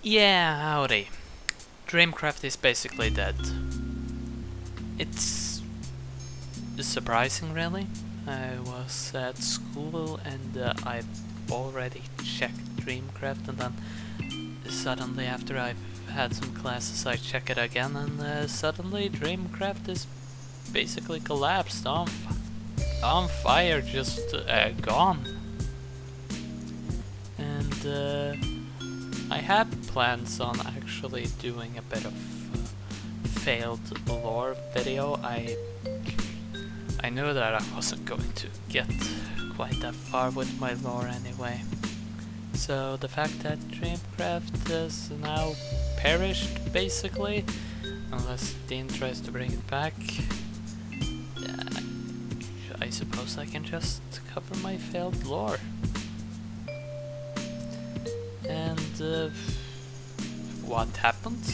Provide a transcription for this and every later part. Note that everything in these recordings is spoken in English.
Yeah, howdy. DreamCraft is basically dead. It's surprising, really. I was at school and I've already checked DreamCraft, and then suddenly after I've had some classes I check it again, and suddenly DreamCraft is basically collapsed, on fire, just gone. And I had plans on actually doing a bit of failed lore video. I knew that I wasn't going to get quite that far with my lore anyway. So the fact that DreamCraft has now perished, basically, unless Dean tries to bring it back, I suppose I can just cover my failed lore. And what happened?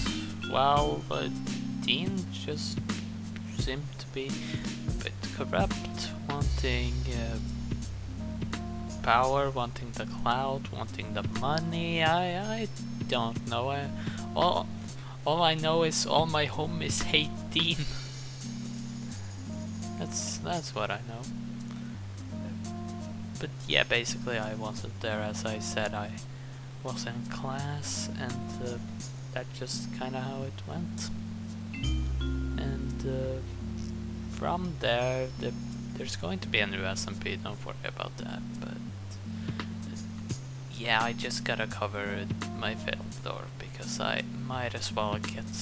Well, Dean just seemed to be a bit corrupt, wanting power, wanting the clout, wanting the money. I don't know. All I know is all my homies hate Dean. That's what I know. But yeah, basically I wasn't there, as I said. I was in class, and that's just kind of how it went. And from there, there's going to be a new SMP, don't worry about that. But yeah, I just gotta cover my failed lore because I might as well get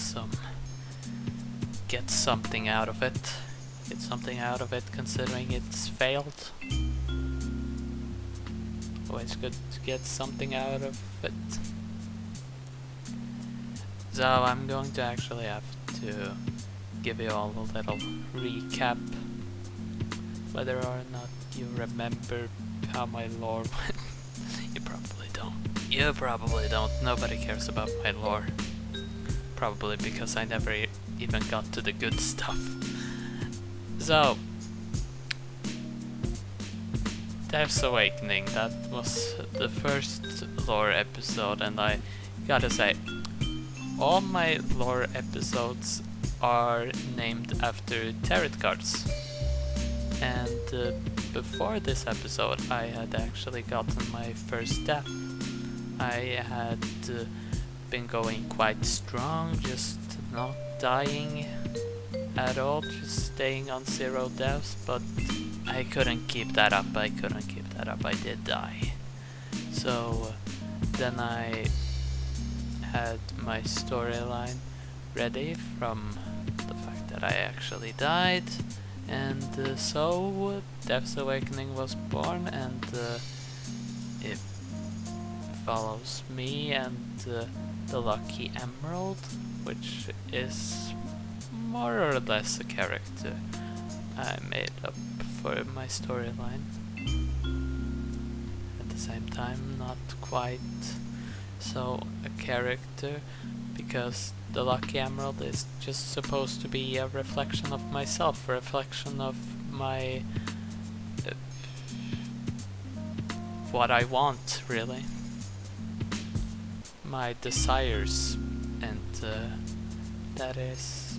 something out of it. Get something out of it, considering it's failed. Always good to get something out of it. So I'm going to actually have to give you all a little recap, whether or not you remember how my lore went. You probably don't. You probably don't. Nobody cares about my lore. Probably because I never even got to the good stuff. So, Death's Awakening, that was the first lore episode, and I gotta say, all my lore episodes are named after tarot cards. And before this episode I had actually gotten my first death. I had been going quite strong, just not dying at all, just staying on 0 deaths, but I couldn't keep that up. I did die. So then I had my storyline ready from the fact that I actually died, and so Death's Awakening was born, and it follows me and the Lucky Emerald, which is more or less a character I made up for my storyline. At the same time, not quite so a character, because the Lucky Emerald is just supposed to be a reflection of myself, a reflection of my what I want, really, my desires, and that is,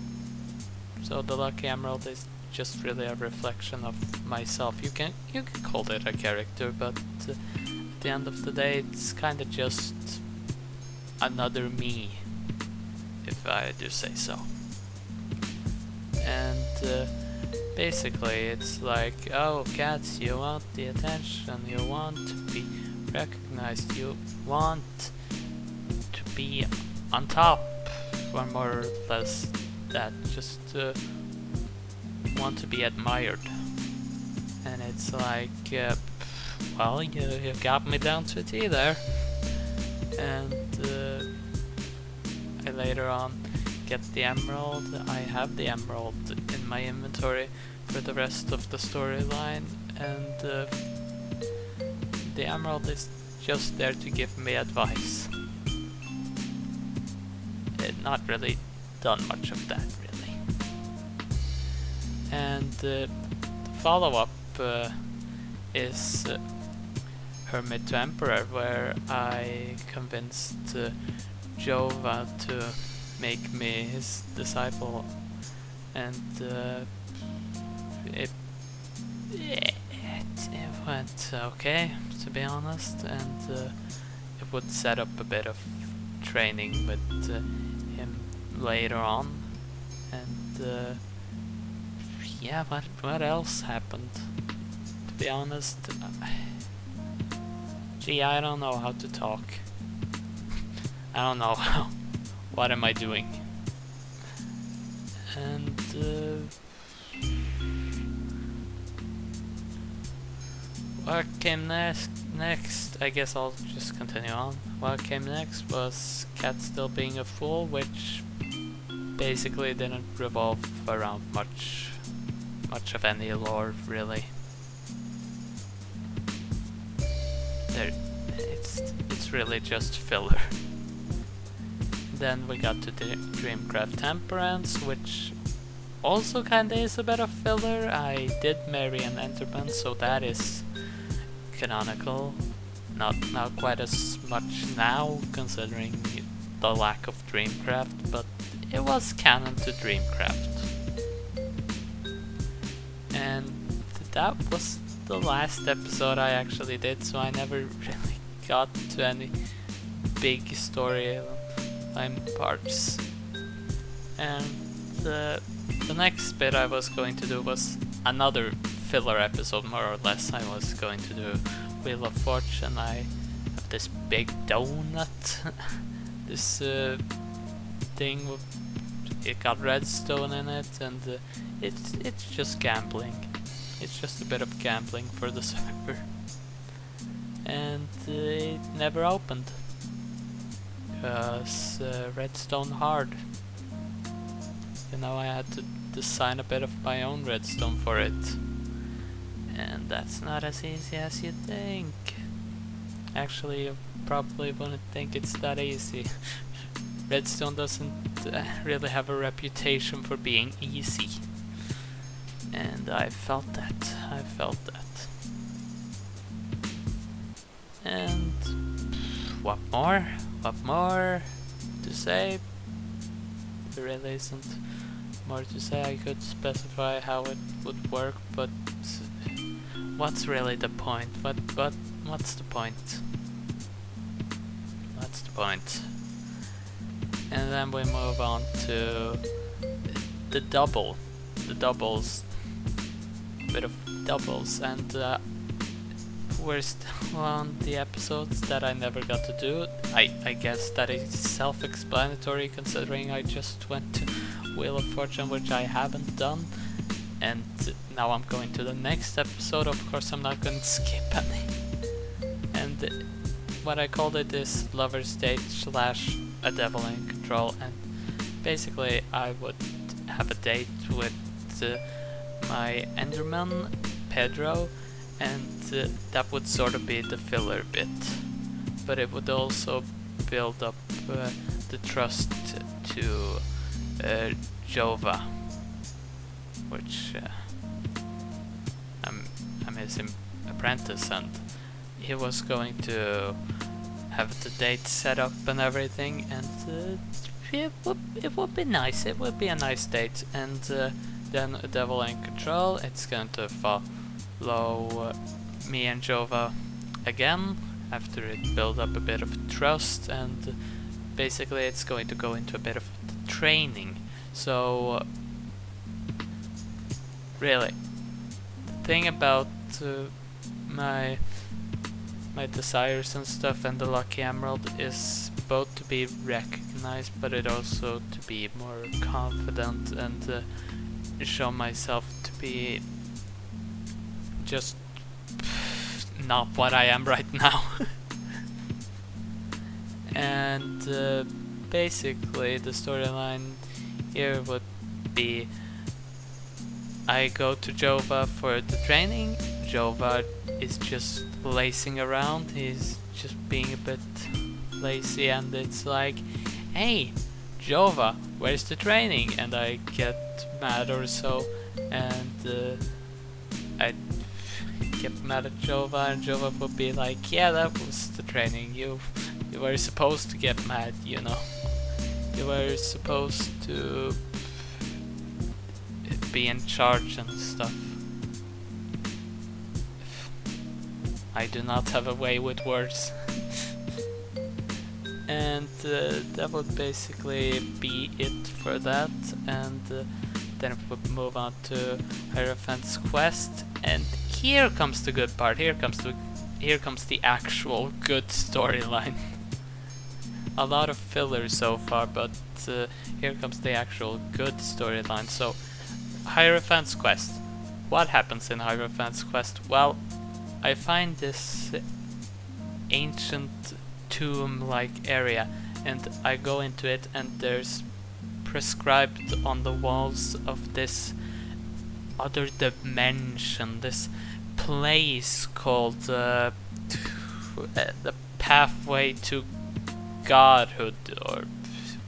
so the Lucky Emerald is just really a reflection of myself. You can call it a character, but at the end of the day, it's kind of just another me, if I do say so. And basically it's like, oh cats, you want the attention, you want to be recognized, you want to be on top, or more or less that, just want to be admired. And it's like, well, you got me down to a T there. And I later on get the emerald. I have the emerald in my inventory for the rest of the storyline, and the emerald is just there to give me advice. Not really done much of that, really. And the follow-up is Hermit to Emperor, where I convinced Jova to make me his disciple, and it went okay, to be honest, and it would set up a bit of training with him later on, and yeah, what else happened? To be honest, gee, I don't know how to talk. I don't know what am I doing? And what came next? I guess I'll just continue on. What came next was Cat still being a fool, which basically didn't revolve around much of any lore, really. It's really just filler. Then we got to the DreamCraft Temperance, which also kinda is a bit of filler. I did marry an Enderman, so that is canonical. Not quite as much now, considering the lack of DreamCraft, but it was canon to DreamCraft. And that was the last episode I actually did, so I never really got to any big storyline parts. And the next bit I was going to do was another filler episode, more or less. I was going to do Wheel of Fortune. I have this big donut, this thing with, it got redstone in it, and it's just gambling. It's just a bit of gambling for the server, and it never opened because redstone hard. You know, I had to design a bit of my own redstone for it, and that's not as easy as you think. Actually, you probably wouldn't think it's that easy. Redstone doesn't really have a reputation for being easy, and I felt that. And what more to say? There really isn't more to say. I could specify how it would work, but what's really the point? What's the point? What's the point? And then we move on to the doubles, bit of doubles, and we're still on the episodes that I never got to do. I guess that is self-explanatory, considering I just went to Wheel of Fortune, which I haven't done, and now I'm going to the next episode. Of course, I'm not going to skip any. And what I called it is Lover Stage / a Devil in Control, and basically I would have a date with my Enderman, Pedro, and that would sort of be the filler bit, but it would also build up the trust to Jova, which I'm his apprentice, and he was going to have the date set up and everything, and it would be nice. It would be a nice date, and then a Devil in Control. It's going to follow me and Jova again after it built up a bit of trust, and basically it's going to go into a bit of training. So really, the thing about my desires and stuff and the Lucky Emerald is both to be recognized, but it also to be more confident and show myself to be just not what I am right now. And basically the storyline here would be I go to Jova for the training. Jova is just lazing around, he's just being a bit lazy, and it's like, hey Jova, where's the training? And I get mad or so, and I get mad at Jova, and Jova would be like, yeah, that was the training, you You were supposed to get mad, you know. You were supposed to be in charge and stuff. I do not have a way with words. And that would basically be it for that, and then we would move on to Hierophant's Quest, and here comes the good part. Here comes the actual good storyline. A lot of filler so far, but here comes the actual good storyline. So, Hierophant's Quest. What happens in Hierophant's Quest? Well, I find this ancient tomb-like area, and I go into it, and there's prescribed on the walls of this other dimension, this place called the Pathway to Godhood, or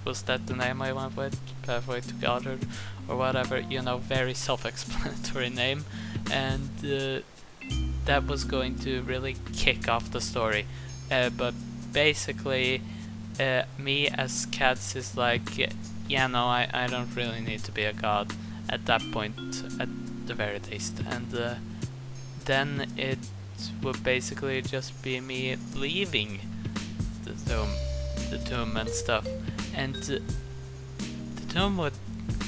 was that the name I went with? Pathway to Godhood, or whatever, you know, very self-explanatory name, and that was going to really kick off the story, but basically me as Cats is like, yeah, no, I don't really need to be a god at that point, at the very least, and then it would basically just be me leaving the tomb and stuff, and the tomb would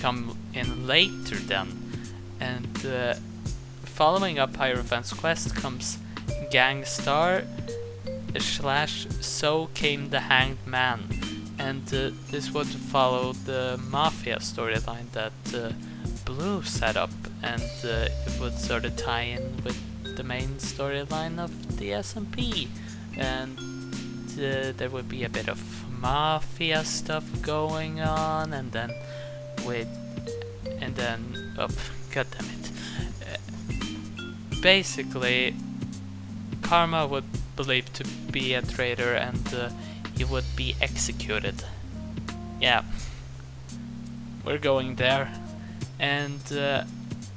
come in later then, and following up Hierophant's Quest comes Gangstar / So Came the Hanged Man, and this would follow the Mafia storyline that Blue set up, and it would sort of tie in with the main storyline of the SMP, and there would be a bit of Mafia stuff going on, and then oh, god damn it. Basically, Karma would believed to be a traitor, and he would be executed. Yeah, we're going there, and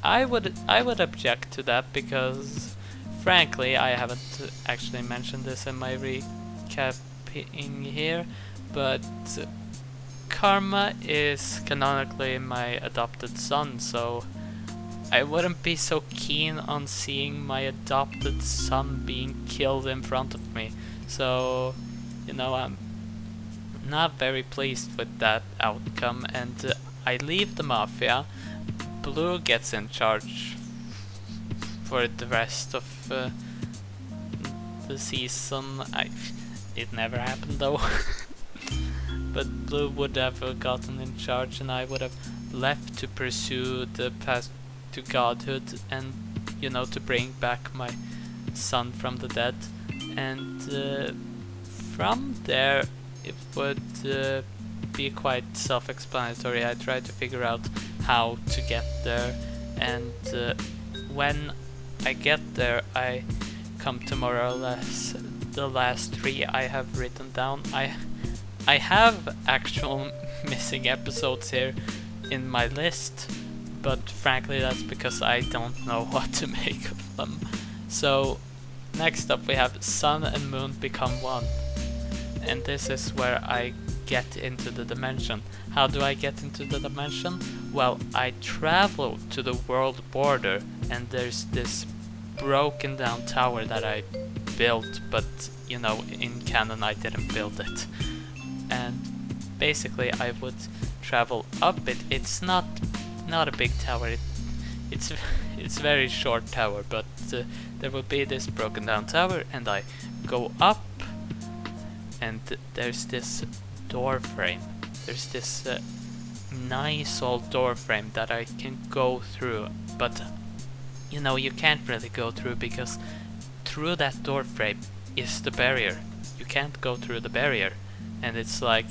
I would object to that, because frankly I haven't actually mentioned this in my recapping here, but Karma is canonically my adopted son, so I wouldn't be so keen on seeing my adopted son being killed in front of me. So, you know, I'm not very pleased with that outcome, and I leave the Mafia. Blue gets in charge for the rest of the season. It never happened though. But Blue would have gotten in charge, and I would have left to pursue the path to Godhood, and, you know, to bring back my son from the dead, and from there it would be quite self-explanatory. I tried to figure out how to get there, and when I get there I come to more or less the last 3 I have written down. I have actual missing episodes here in my list, but frankly that's because I don't know what to make of them. So next up we have Sun and Moon become one, and this is where I get into the dimension. How do I get into the dimension? Well, I travel to the world border, and there's this broken down tower that I built, but, you know, in canon I didn't build it. And basically I would travel up it. It's not a big tower, it's a very short tower, but there would be this broken down tower, and I go up, and there's this door frame. There's this nice old door frame that I can go through, but you know, you can't really go through, because through that door frame is the barrier. You can't go through the barrier, and it's like,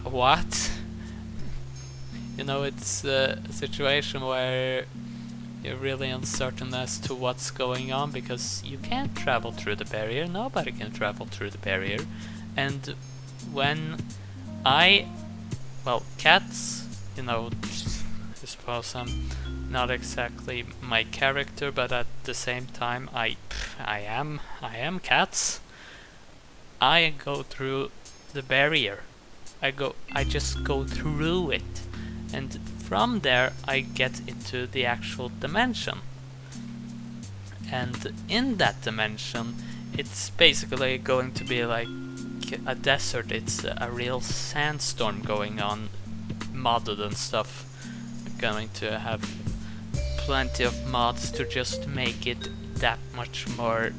what? You know, it's a situation where you're really uncertain as to what's going on, because you can't travel through the barrier. Nobody can travel through the barrier. And when well, Cats, you know, I suppose I'm not exactly my character, but at the same time I am Cats. I go through the barrier. I just go through it, and from there I get into the actual dimension. And in that dimension, it's basically going to be like a desert. It's a real sandstorm going on, modded and stuff. We're going to have plenty of mods to just make it that much more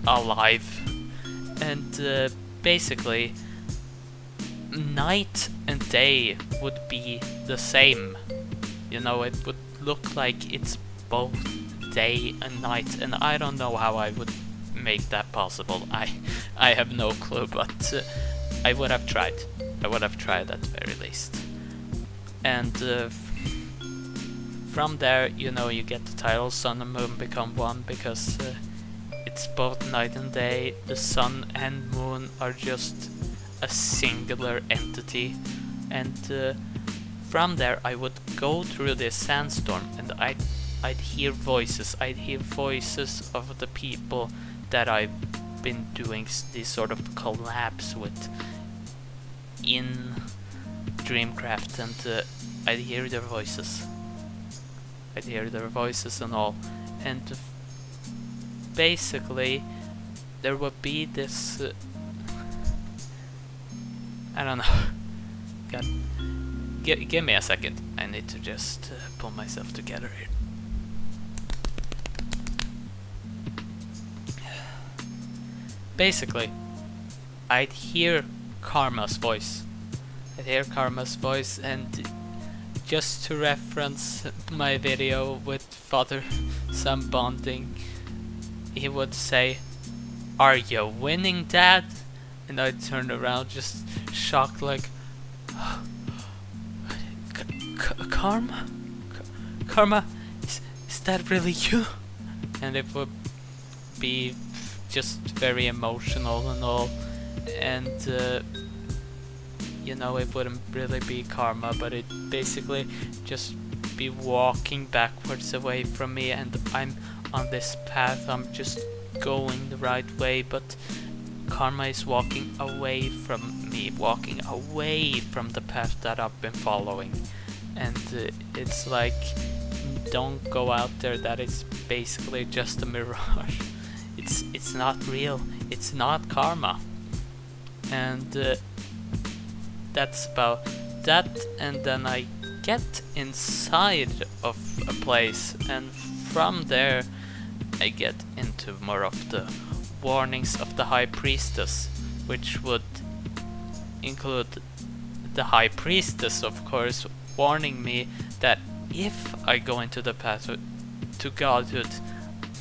alive. And basically, night and day would be the same. You know, it would look like it's both day and night, and I don't know how I would make that possible. I have no clue, but I would have tried. I would have tried at the very least. And from there, you know, you get the title Sun and Moon Become One, because it's both night and day. The sun and moon are just a singular entity. And from there I would go through this sandstorm, and I'd hear voices. I'd hear voices of the people that I've been doing these sort of collabs with in DreamCraft, and I'd hear their voices. I'd hear their voices and all, and basically there would be this I don't know. God, give me a second. I need to just pull myself together here. Basically, I'd hear Karma's voice. I'd hear Karma's voice, and just to reference my video with father-son bonding, he would say, "Are you winning, Dad?" And I'd turn around just shocked, like, Karma? Karma? Is that really you? And it would be just very emotional and all, and you know, it wouldn't really be Karma, but it basically just be walking backwards away from me, and I'm on this path. I'm just going the right way, but Karma is walking away from me, walking away from the path that I've been following. And it's like, don't go out there. That is basically just a mirage. It's not real. It's not Karma. And that's about that. And then I get inside of a place, and from there I get into more of the warnings of the High Priestess, which would include the High Priestess, of course, warning me that if I go into the path to Godhood,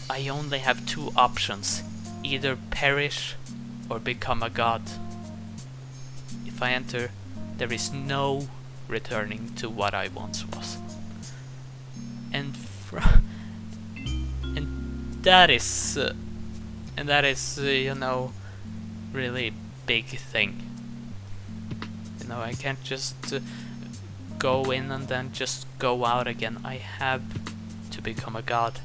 I only have two options: either perish or become a god. If I enter, there is no returning to what I once was. And that is you know, really big thing. You know, I can't just go in and then just go out again. I have to become a god.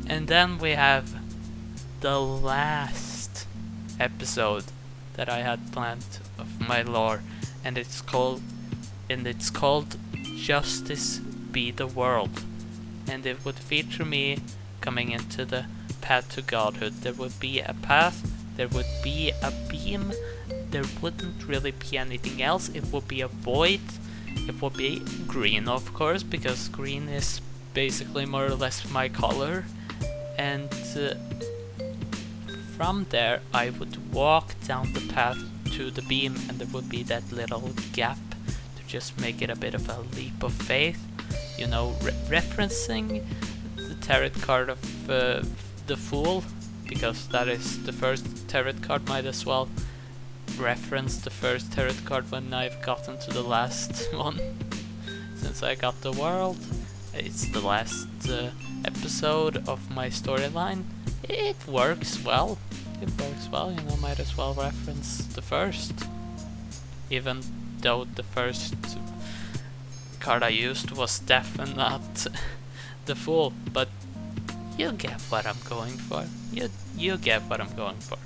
And then we have the last episode that I had planned of my lore, and it's called Justice Be the World, and it would feature me coming into the path to Godhood. There would be a path, there would be a beam, there wouldn't really be anything else. It would be a void. It would be green, of course, because green is basically more or less my color. And from there I would walk down the path to the beam, and there would be that little gap to just make it a bit of a leap of faith. You know, referencing the tarot card of the Fool, because that is the first tarot card. Might as well reference the first tarot card when I've gotten to the last one. Since I got the world, it's the last episode of my storyline. It works well. It works well, you know, might as well reference the first. Even though the first card I used was definitely the fool, but you get what I'm going for. You get what I'm going for.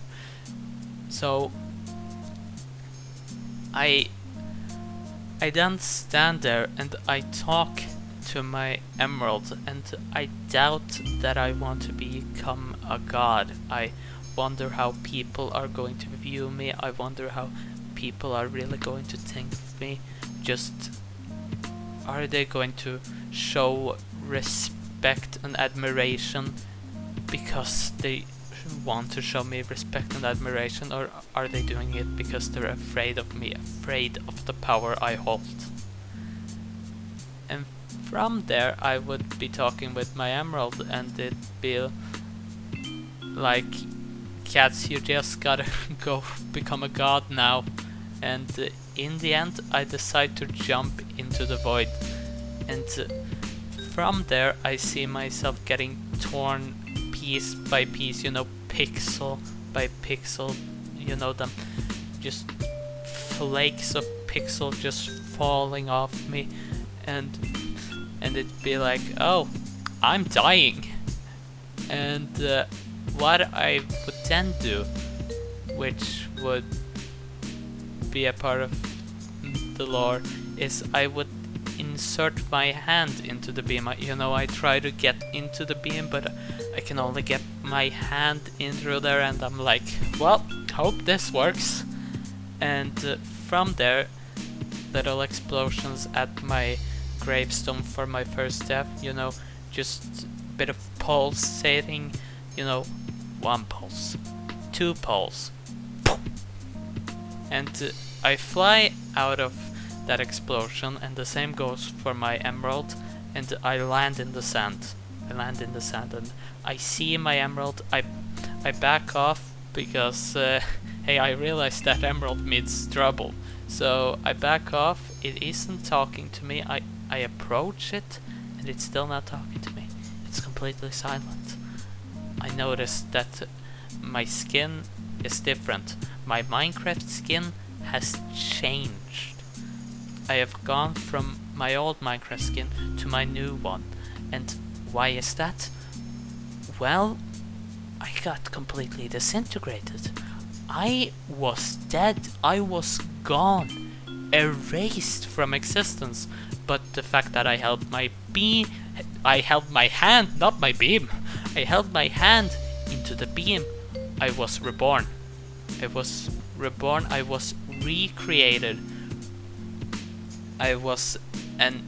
So I then stand there and I talk to my emerald, and I doubt that I want to become a god. I wonder how people are going to view me. I wonder how people are really going to think of me. Just, are they going to show respect and admiration because they want to show me respect and admiration, or are they doing it because they're afraid of me, afraid of the power I hold? And from there I would be talking with my emerald, and it'd be like, cats, you just gotta go become a god now. And in the end I decide to jump into the void, and from there I see myself getting torn piece by piece, you know, pixel by pixel, you know, them just flakes of pixel just falling off me, and it'd be like, oh, I'm dying. And what I would then do, which would be a part of the lore, is I would insert my hand into the beam. You know, I try to get into the beam, but I can only get my hand in through there, and I'm like, well, hope this works. And from there, little explosions at my gravestone for my first death, you know, just a bit of pulsating, you know, 1 pulse, 2 pulse, and I fly out of that explosion, and the same goes for my emerald, and I land in the sand. And I see my emerald. I back off because hey, I realize that emerald means trouble. So I back off. It isn't talking to me. I approach it, and it's still not talking to me. It's completely silent. I notice that my skin is different. My Minecraft skin has changed. I have gone from my old Minecraft skin to my new one. And why is that? Well, I got completely disintegrated. I was dead. I was gone. Erased from existence. But the fact that I held my hand, not my beam. I held my hand into the beam. I was reborn. I was reborn. I was recreated. I was an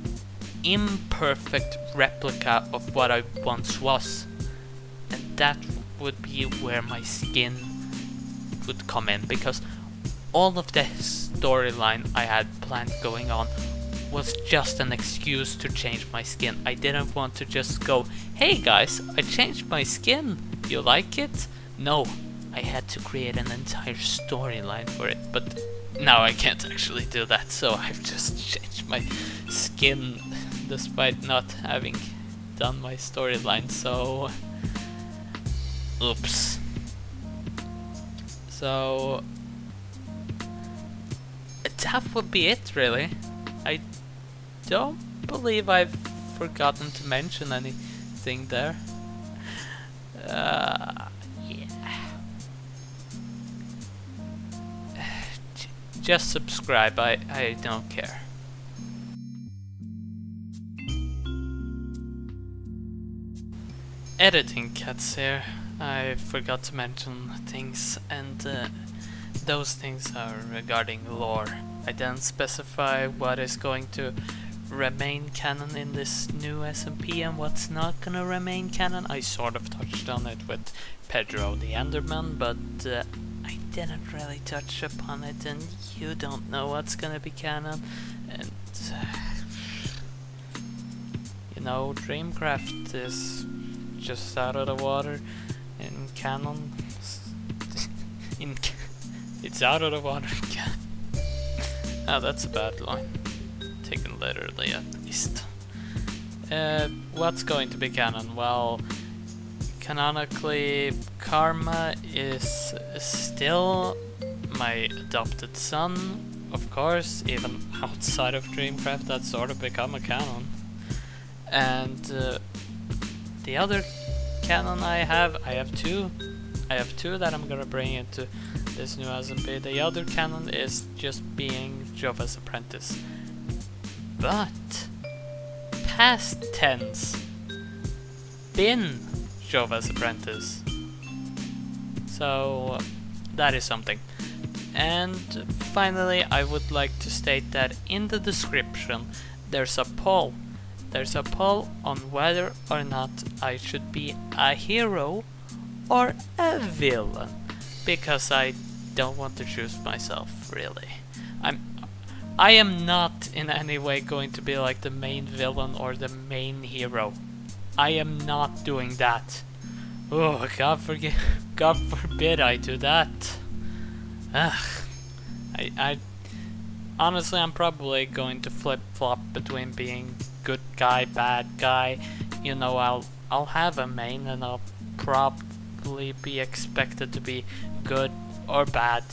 imperfect replica of what I once was. And that would be where my skin would come in, because all of the storyline I had planned going on was just an excuse to change my skin. I didn't want to just go, hey guys, I changed my skin, you like it? No, I had to create an entire storyline for it, but now I can't actually do that, so I've just changed my skin despite not having done my storyline, so oops. So that would be it, really. I don't believe I've forgotten to mention anything there. Yeah. Just subscribe, I don't care. Editing cats here. I forgot to mention things, and those things are regarding lore. I then specify what is going to remain canon in this new SMP and what's not gonna remain canon. I sort of touched on it with Pedro the Enderman, but I didn't really touch upon it, and you don't know what's gonna be canon. And you know, DreamCraft is just out of the water in canon. It's out of the water in canon. Oh, that's a bad line. Taken literally, at least. What's going to be canon? Well, canonically, Karma is still my adopted son, of course, even outside of DreamCraft, that's sort of become a canon. And the other canon I have two. I have two that I'm gonna bring into this new SMP. The other canon is just being Jova's apprentice. But past tense, been Jova's apprentice. So that is something. And finally, I would like to state that in the description there's a poll. There's a poll on whether or not I should be a hero or a villain, because I don't want to choose myself, really. I am not in any way going to be like the main villain or the main hero. I am not doing that. Oh, God forbid I do that. Ugh. I honestly, I'm probably going to flip-flop between being good guy, bad guy. You know, I'll have a main and I'll probably be expected to be good or bad,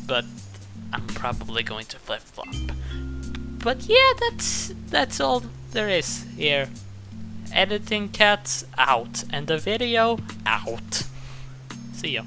but I'm probably going to flip-flop. But yeah, that's all there is here. Editing cats out and the video out. See ya.